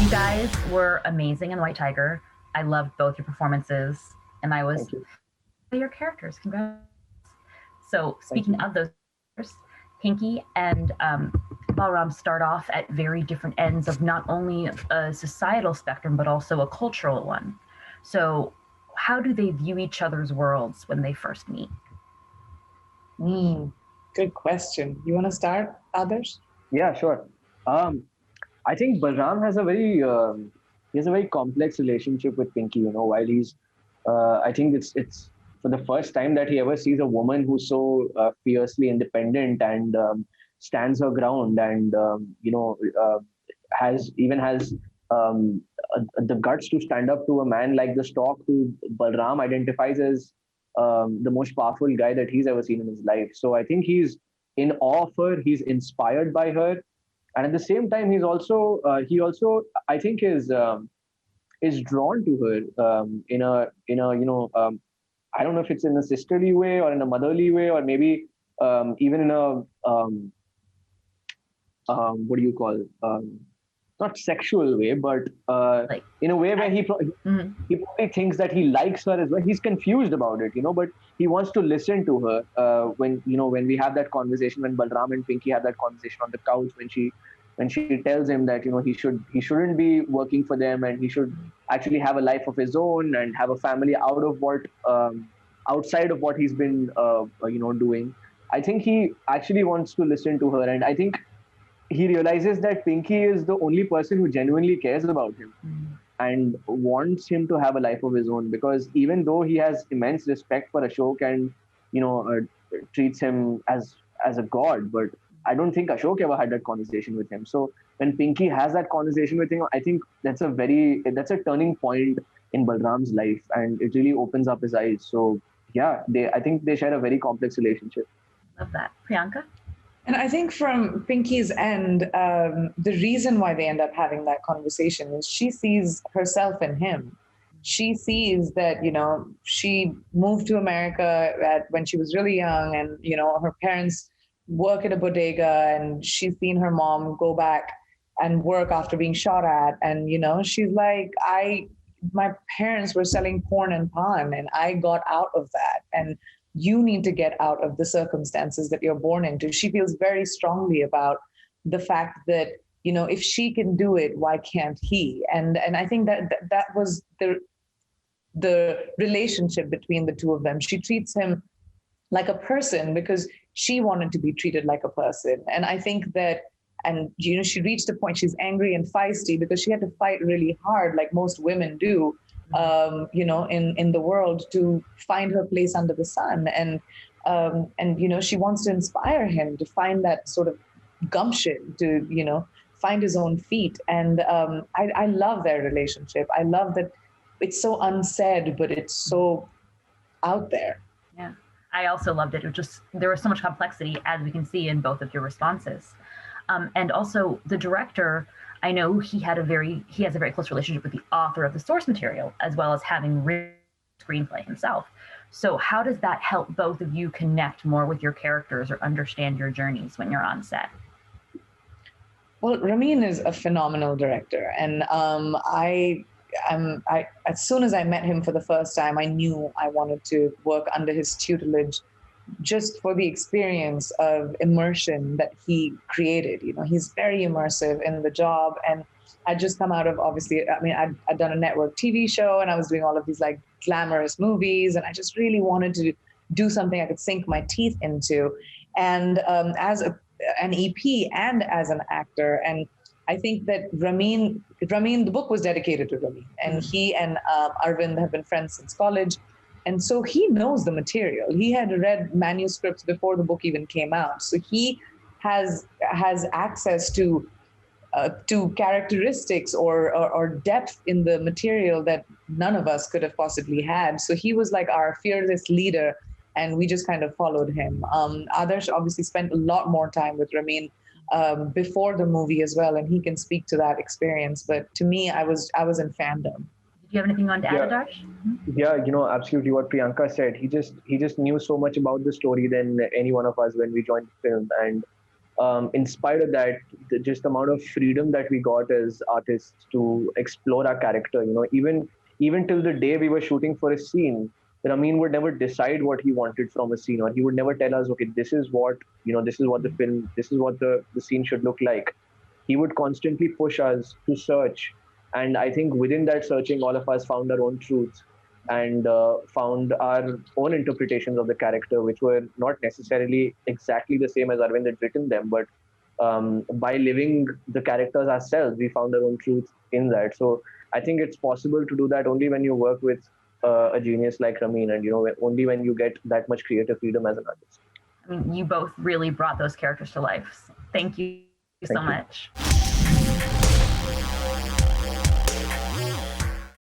You guys were amazing in White Tiger. I loved both your performances, and I was Thank you. your characters. Congrats. So, Thank speaking you. of those characters, Pinky and Balram start off at very different ends of not only a societal spectrum, but also a cultural one. So, how do they view each other's worlds when they first meet? Good question. You want to start, Adarsh? Yeah, sure. Um, I think Balram has a very complex relationship with Pinky. While I think it's for the first time that he ever sees a woman who's so fiercely independent and stands her ground, and has the guts to stand up to a man like the Stork, who Balram identifies as the most powerful guy that he's ever seen in his life. So I think he's in awe of her. He's inspired by her, and at the same time he also I think is drawn to her in a I don't know if it's in a sisterly way or in a motherly way, or maybe even in a what do you call, not sexual way, but Like, in a way where mhm. he probably thinks that he likes her as well. He's confused about it, but he wants to listen to her. When we have that conversation, when Balram and Pinky have that conversation on the couch, when she tells him that he shouldn't be working for them, and he should actually have a life of his own and have a family outside of what he's been doing. I think he actually wants to listen to her, and I think he realizes that Pinky is the only person who genuinely cares about him and wants him to have a life of his own. Because even though he has immense respect for Ashok and treats him as a god, but I don't think Ashok ever had that conversation with him. So when Pinky has that conversation with him, I think that's a turning point in Balram's life, and it really opens up his eyes. So yeah, I think they share a very complex relationship. Love that. Priyanka? And I think from Pinky's end, the reason why they end up having that conversation is she sees herself in him. She sees that, she moved to America when she was really young, and, her parents work at a bodega, and she's seen her mom go back and work after being shot at. And, she's like, my parents were selling porn and pan, and I got out of that. And you need to get out of the circumstances that you're born into. She feels very strongly about the fact that, if she can do it, why can't he? And I think that was the relationship between the two of them. She treats him like a person because she wanted to be treated like a person. And I think that, and she reached a point, she's angry and feisty because she had to fight really hard, like most women do, in the world, to find her place under the sun. And she wants to inspire him to find that sort of gumption to, find his own feet. And I love their relationship. I love that it's so unsaid, but it's so out there. Yeah. I also loved it. It was just, there was so much complexity, as we can see in both of your responses. And also the director, I know he has a very close relationship with the author of the source material, as well as having written the screenplay himself. So how does that help both of you connect more with your characters or understand your journeys when you're on set? Well, Ramin is a phenomenal director, and as soon as I met him for the first time, I knew I wanted to work under his tutelage, just for the experience of immersion that he created. He's very immersive in the job. And I'd just come out of, obviously, I'd done a network TV show, and I was doing all of these like glamorous movies, and I just really wanted to do something I could sink my teeth into. And as an EP and as an actor. And I think that Ramin, the book was dedicated to Ramin, and he and Arvind have been friends since college. And so he knows the material. He had read manuscripts before the book even came out. So he has access to characteristics or depth in the material that none of us could have possibly had. So he was like our fearless leader, and we just kind of followed him. Adarsh obviously spent a lot more time with Ramin before the movie as well, and he can speak to that experience. But to me, I was in fandom. Did you have anything on to add, Yeah. Adarsh? Yeah, absolutely what Priyanka said. He just knew so much about the story than any one of us when we joined the film. And in spite of that, just the amount of freedom that we got as artists to explore our character. Even till the day we were shooting for a scene, Ramin would never decide what he wanted from a scene, or he would never tell us, okay, this is what the film, this is what the scene should look like. He would constantly push us to search. And I think within that searching, all of us found our own truths and found our own interpretations of the character, which were not necessarily exactly the same as Arvind had written them, but by living the characters ourselves, we found our own truth in that. So I think it's possible to do that only when you work with a genius like Ramin, and only when you get that much creative freedom as an artist. I mean, you both really brought those characters to life. Thank you so much.